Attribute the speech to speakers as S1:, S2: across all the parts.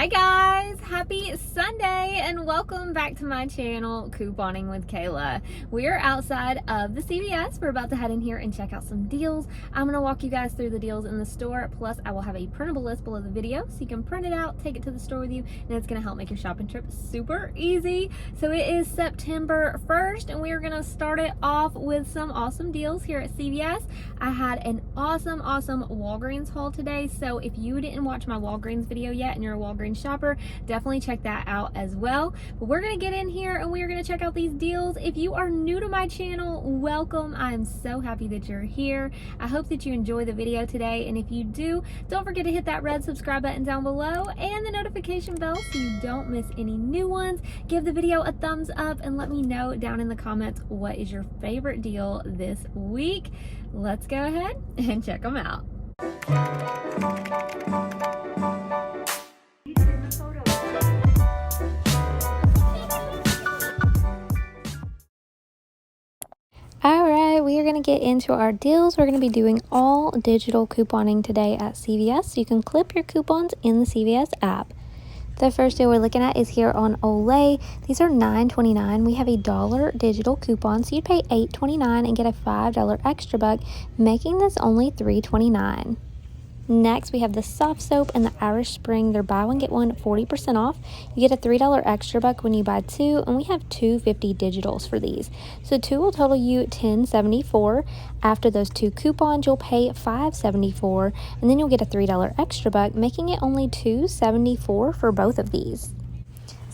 S1: Hi guys, happy Sunday and welcome back to my channel, Couponing with Kayla. We are outside of the CVS. We're about to head in here and check out some deals. I'm going to walk you guys through the deals in the store, plus I will have a printable list below the video so you can print it out, take it to the store with you, and it's going to help make your shopping trip super easy. So it is September 1st and we are going to start it off with some awesome deals here at CVS. I had an awesome Walgreens haul today, so if you didn't watch my Walgreens video yet and you're a Walgreens shopper, definitely check that out as well. But we're gonna get in here and we're gonna check out these deals. If you are new to my channel, welcome. I am so happy that you're here. I hope that you enjoy the video today, and if you do, don't forget to hit that red subscribe button down below and the notification bell so you don't miss any new ones. Give the video a thumbs up and let me know down in the comments what is your favorite deal this week. Let's go ahead and check them out. Alright, we are going to get into our deals. We're going to be doing all digital couponing today at CVS. So you can clip your coupons in the CVS app. The first deal we're looking at is here on Olay. These are $9.29. We have a $1 digital coupon, so you'd pay $8.29 and get a $5 extra buck, making this only $3.29. Next, we have the soft soap and the Irish Spring. They're buy one, get one 40% off. You get a $3 extra buck when you buy two, and we have 250 digitals for these. So two will total you $10.74. After those two coupons, you'll pay $5.74, and then you'll get a $3 extra buck, making it only $2.74 for both of these.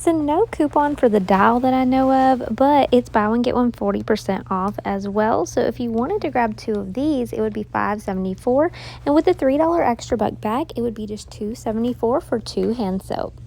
S1: So no coupon for the dial that I know of, but it's buy one, get one 40% off as well. So if you wanted to grab two of these, it would be $5.74. And with the $3 extra buck back, it would be just $2.74 for two hand soap.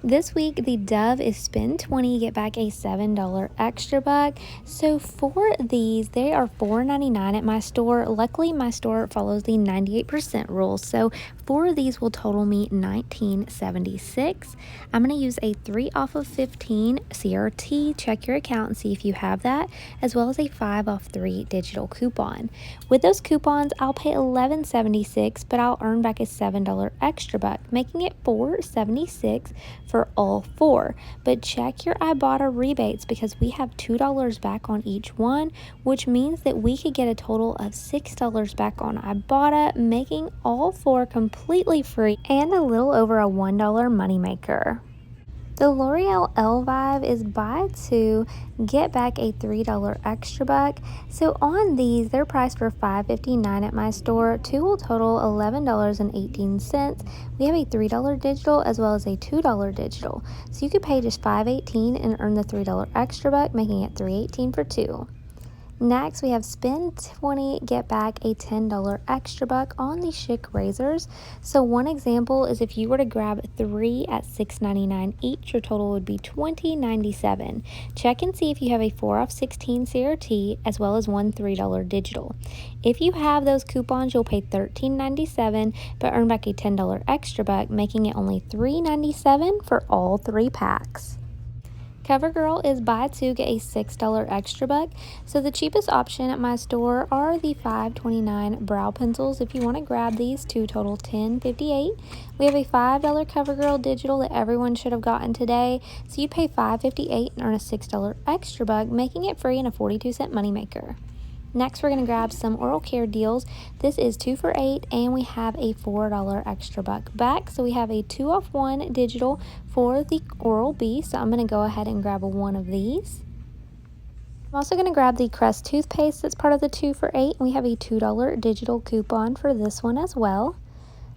S1: This week, the Dove is spend 20, get back a $7 extra buck. So for these, they are $4.99 at my store. Luckily, my store follows the 98% rule. So 4 of these will total me $19.76. I'm going to use a 3 off of 15 CRT. Check your account and see if you have that, as well as a 5 off 3 digital coupon. With those coupons, I'll pay $11.76, but I'll earn back a $7 extra buck, making it $4.76 for all 4. But check your Ibotta rebates because we have $2 back on each one, which means that we could get a total of $6 back on Ibotta, making all 4 completely free and a little over a $1 moneymaker. The L'Oreal Elvive is buy 2, get back a $3 extra buck. So on these, they're priced for $5.59 at my store. 2 will total $11.18. We have a $3 digital as well as a $2 digital. So you could pay just $5.18 and earn the $3 extra buck, making it $3.18 for 2. Next, we have spend 20, get back a $10 extra buck on the Schick razors. So one example is if you were to grab 3 at $6.99 each, your total would be $20.97. Check and see if you have a 4 off 16 CRT as well as one $3 digital. If you have those coupons, you'll pay $13.97 but earn back a $10 extra buck, making it only $3.97 for all 3 packs. CoverGirl is buy 2, get a $6 extra buck. So the cheapest option at my store are the $5.29 brow pencils. If you want to grab these, 2 total $10.58. We have a $5 CoverGirl digital that everyone should have gotten today. So you pay $5.58 and earn a $6 extra buck, making it free and a 42-cent moneymaker. Next, we're going to grab some oral care deals. This is 2 for $8, and we have a $4 extra buck back. So we have a 2 off 1 digital for the Oral-B. So I'm going to go ahead and grab one of these. I'm also going to grab the Crest toothpaste that's part of the 2 for $8. And we have a $2 digital coupon for this one as well.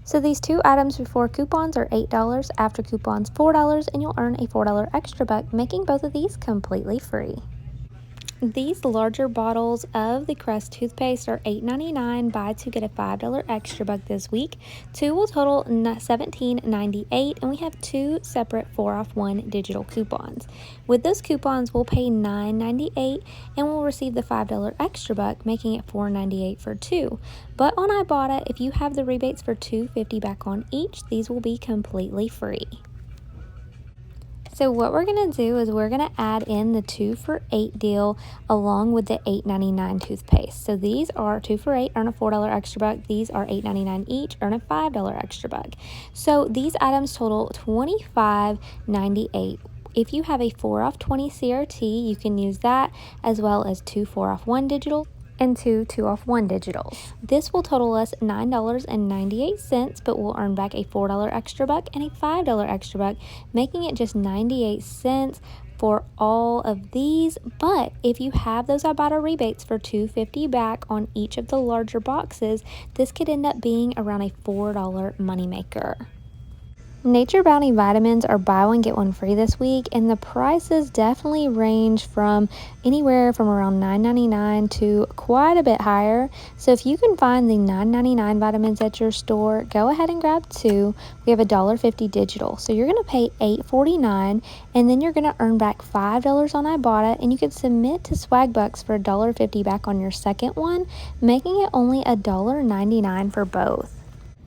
S1: So these 2 items before coupons are $8, after coupons $4, and you'll earn a $4 extra buck, making both of these completely free. These larger bottles of the Crest toothpaste are $8.99. Buy 2, get a $5 extra buck this week. 2 will total $17.98, and we have 2 separate 4 off 1 digital coupons. With those coupons, we'll pay $9.98, and we'll receive the $5 extra buck, making it $4.98 for 2. But on Ibotta, if you have the rebates for $2.50 back on each, these will be completely free. So what we're going to do is we're going to add in the 2 for $8 deal along with the $8.99 toothpaste. So these are 2 for $8, earn a $4 extra buck. These are $8.99 each, earn a $5 extra buck. So these items total $25.98. If you have a 4 off 20 CRT, you can use that, as well as 2 4 off 1 digital and 2 2 off 1 digitals. This will total us $9.98, but we'll earn back a $4 extra buck and a $5 extra buck, making it just 98 cents for all of these. But if you have those Ibotta rebates for $2.50 back on each of the larger boxes, this could end up being around a $4 moneymaker. Nature Bounty vitamins are buy one get one free this week, and the prices definitely range from anywhere from around $9.99 to quite a bit higher. So if you can find the $9.99 vitamins at your store, go ahead and grab 2. We have a $1.50 digital, so you're going to pay $8.49, and then you're going to earn back $5 on Ibotta, and you can submit to Swagbucks for $1.50 back on your second one, making it only $1.99 for both.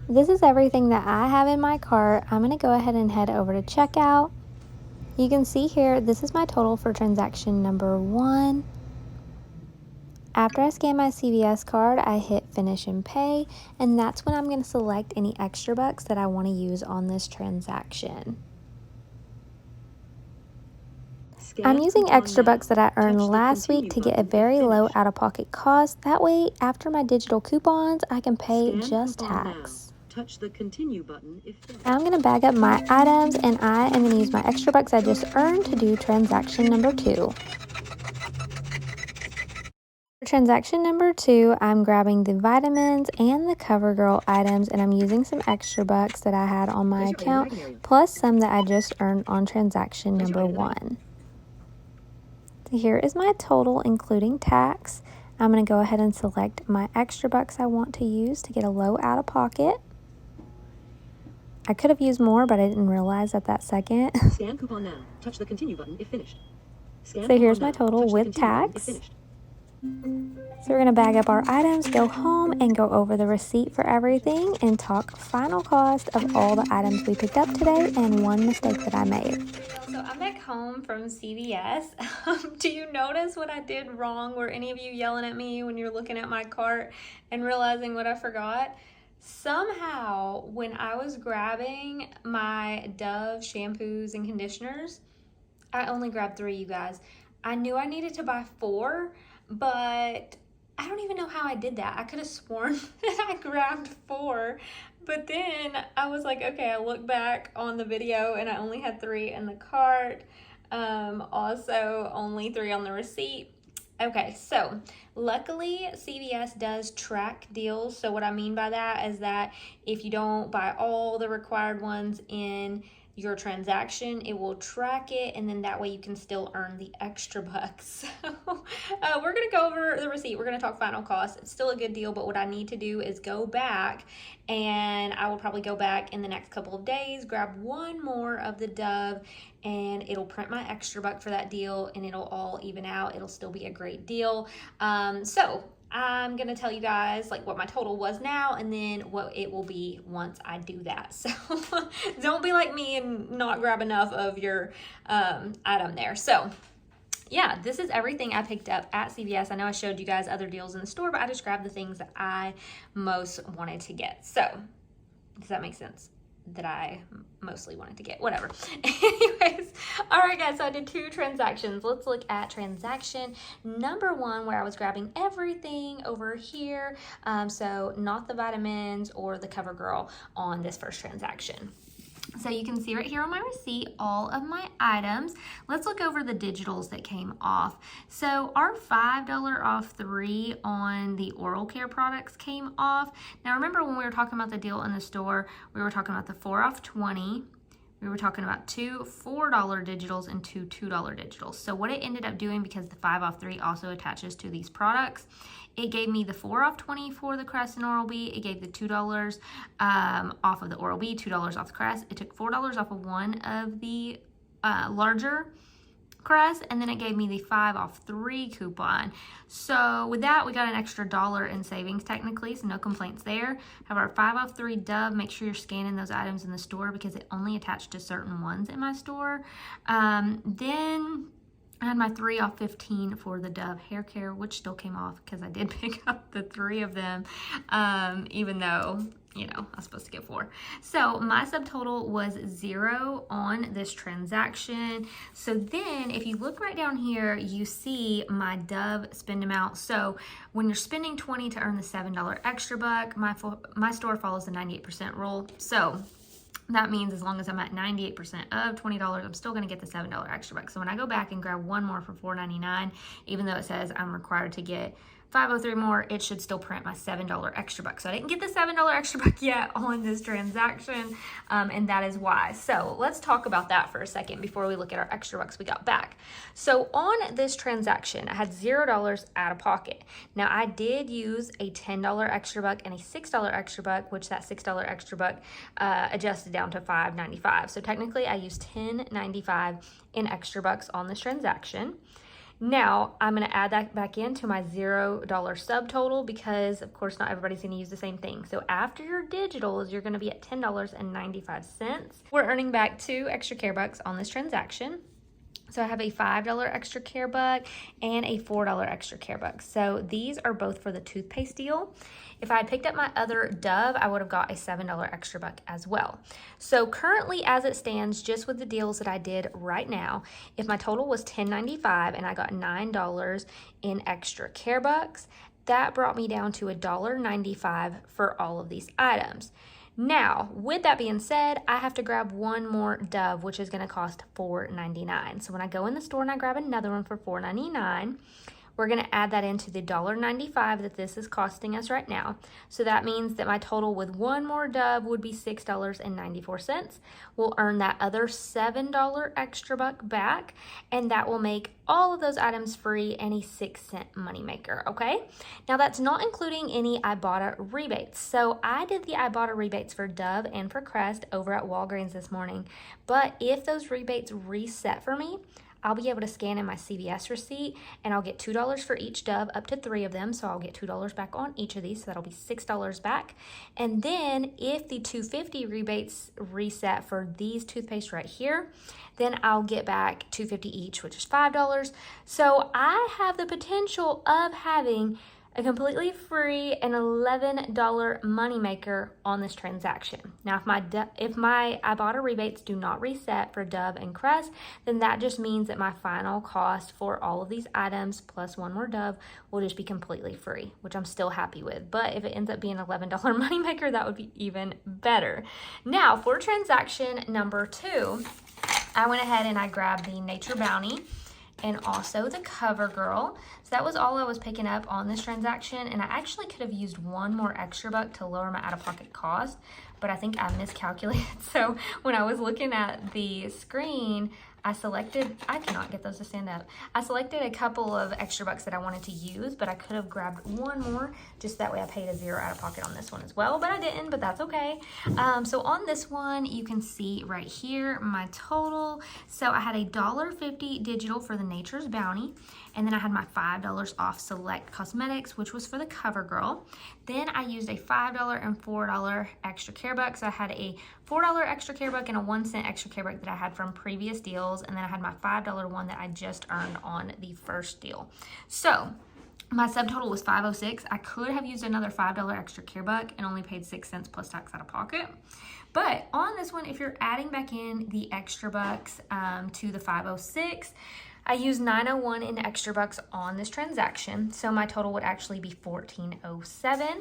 S1: This is everything that I have in my cart. I'm going to go ahead and head over to checkout. You can see here, this is my total for transaction number 1. After I scan my CVS card, I hit finish and pay, and that's when I'm going to select any extra bucks that I want to use on this transaction. I'm using extra bucks that I earned last week to get a very low out-of-pocket cost. That way, after my digital coupons, I can pay just tax.
S2: Touch the continue button if
S1: I'm going to bag up my items, and I am going to use my extra bucks I just earned to do transaction number 2. For transaction number 2, I'm grabbing the vitamins and the CoverGirl items, and I'm using some extra bucks that I had on my account, plus some that I just earned on transaction number 1. So here is my total, including tax. I'm going to go ahead and select my extra bucks I want to use to get a low out-of-pocket. I could have used more, but I didn't realize at that second.
S2: Scan coupon now. Touch the continue button if finished.
S1: So here's my total with tax. So we're going to bag up our items, go home, and go over the receipt for everything and talk final cost of all the items we picked up today and one mistake that I made. So I'm back home from CVS. Do you notice what I did wrong? Were any of you yelling at me when you're looking at my cart and realizing what I forgot? Somehow, when I was grabbing my Dove shampoos and conditioners, I only grabbed 3, you guys. I knew I needed to buy 4, but I don't even know how I did that. I could have sworn that I grabbed 4, but then I was like, okay, I look back on the video and I only had 3 in the cart. Also, only 3 on the receipt. Okay, so luckily CVS does track deals. So what I mean by that is that if you don't buy all the required ones in your transaction, it will track it, and then that way you can still earn the extra bucks. So we're gonna go over the receipt. We're gonna talk final cost. It's still a good deal, but what I need to do is go back, and I will probably go back in the next couple of days, grab one more of the Dove, and it'll print my extra buck for that deal, and it'll all even out. It'll still be a great deal. So I'm gonna tell you guys like what my total was now, and then what it will be once I do that. So don't be like me and not grab enough of your item there. So yeah, this is everything I picked up at CVS. I know I showed you guys other deals in the store, but I just grabbed the things that I most wanted to get. So does that make sense? That I mostly wanted to get, whatever. Anyways, all right guys, so I did 2 transactions. Let's look at transaction number 1, where I was grabbing everything over here. So not the vitamins or the CoverGirl on this first transaction. So you can see right here on my receipt all of my items. Let's look over the digitals that came off. So our $5 off 3 on the oral care products came off. Now remember when we were talking about the deal in the store, we were talking about the 4 off 20. We were talking about 2 $4 digitals and 2 $2 digitals. So what it ended up doing, because the 5 off 3 also attaches to these products, it gave me the 4 off 20 for the Crest and Oral-B. It gave the $2 off of the Oral-B, $2 off the Crest. It took $4 off of one of the larger crust, and then it gave me the 5 off 3 coupon. So with that, we got an extra $1 in savings technically, so no complaints there. Have our 5 off 3 Dove. Make sure you're scanning those items in the store because it only attached to certain ones in my store. Then I had my 3 off 15 for the Dove hair care, which still came off because I did pick up the 3 of them, even though, you know, I was supposed to get 4. So my subtotal was 0 on this transaction. So then if you look right down here, you see my Dove spend amount. So when you're spending 20 to earn the $7 extra buck, my store follows the 98% rule. So that means as long as I'm at 98% of $20, I'm still gonna get the $7 extra buck. So when I go back and grab one more for $4.99, even though it says I'm required to get 503 more, it should still print my $7 extra buck. So I didn't get the $7 extra buck yet on this transaction, and that is why. So let's talk about that for a second before we look at our extra bucks we got back. So on this transaction, I had $0 out of pocket. Now I did use a $10 extra buck and a $6 extra buck, which that $6 extra buck adjusted down to $5.95. So technically I used $10.95 in extra bucks on this transaction. Now, I'm going to add that back into my $0 subtotal because, of course, not everybody's going to use the same thing. So after your digitals, you're going to be at $10.95. We're earning back 2 extra care bucks on this transaction. So I have a $5 extra care buck and a $4 extra care buck. So these are both for the toothpaste deal. If I had picked up my other Dove, I would have got a $7 extra buck as well. So currently, as it stands, just with the deals that I did right now, if my total was $10.95 and I got $9 in extra care bucks, that brought me down to $1.95 for all of these items. Now, with that being said, I have to grab one more Dove, which is going to cost $4.99. So when I go in the store and I grab another one for $4.99, we're going to add that into the $1.95 that this is costing us right now. So that means that my total with one more Dove would be $6.94. We'll earn that other $7 extra buck back, and that will make all of those items free and a 6-cent moneymaker, okay? Now that's not including any Ibotta rebates. So I did the Ibotta rebates for Dove and for Crest over at Walgreens this morning, but if those rebates reset for me, I'll be able to scan in my CVS receipt and I'll get $2 for each Dove, up to 3 of them. So I'll get $2 back on each of these. So that'll be $6 back. And then if the $2.50 rebates reset for these toothpaste right here, then I'll get back $2.50 each, which is $5. So I have the potential of having a completely free and $11 moneymaker on this transaction. Now, if my Ibotta rebates do not reset for Dove and Crest, then that just means that my final cost for all of these items plus one more Dove will just be completely free, which I'm still happy with. But if it ends up being $11 moneymaker, that would be even better. Now, for transaction number 2, I went ahead and I grabbed the Nature Bounty and also the CoverGirl. So that was all I was picking up on this transaction, and I actually could have used one more extra buck to lower my out-of-pocket cost, but I think I miscalculated. So when I was looking at the screen, I cannot get those to stand up. I selected a couple of extra bucks that I wanted to use, but I could have grabbed one more, just that way I paid a 0 out of pocket on this one as well, but I didn't, but that's okay. So on this one, you can see right here, my total. So I had a $1.50 digital for the Nature's Bounty, and then I had my $5 off select cosmetics, which was for the CoverGirl. Then I used a $5 and $4 extra care bucks. So I had a $4 extra care buck and a 1-cent extra care buck that I had from previous deals. And then I had my $5 one that I just earned on the first deal. So my subtotal was $5.06. I could have used another $5 extra care buck and only paid 6 cents plus tax out of pocket. But on this one, if you're adding back in the extra bucks to the $5.06, I used $9.01 in extra bucks on this transaction, so my total would actually be $14.07.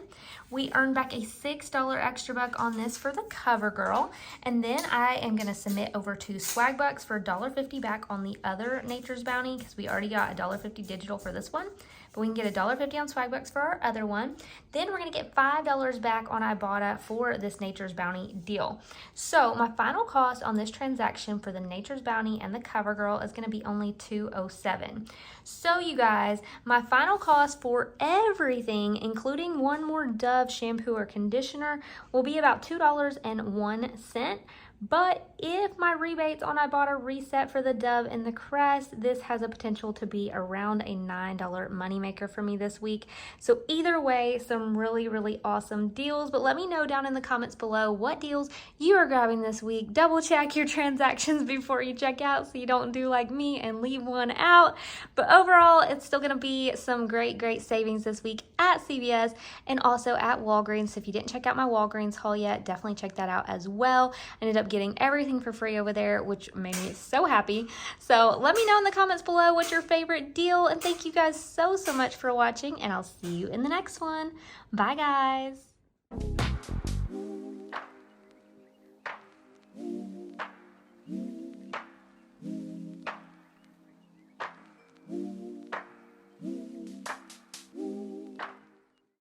S1: We earned back a $6 extra buck on this for the CoverGirl, and then I am going to submit over to Swagbucks for $1.50 back on the other Nature's Bounty, because we already got a $1.50 digital for this one, but we can get a $1.50 on Swagbucks for our other one. Then we're going to get $5 back on Ibotta for this Nature's Bounty deal. So my final cost on this transaction for the Nature's Bounty and the CoverGirl is going to be only $2.07. So you guys, my final cost for everything, including one more Dove shampoo or conditioner, will be about $2.01 But if my rebates on Ibotta reset for the Dove and the Crest, this has a potential to be around a $9 moneymaker for me this week. So either way, some really, really awesome deals. But let me know down in the comments below what deals you are grabbing this week. Double check your transactions before you check out so you don't do like me and leave one out. But overall, it's still going to be some great, great savings this week at CVS and also at Walgreens. So if you didn't check out my Walgreens haul yet, definitely check that out as well. I ended up getting everything for free over there, which made me so happy. So let me know in the comments below what's your favorite deal. And thank you guys so, so much for watching. And I'll see you in the next one. Bye, guys.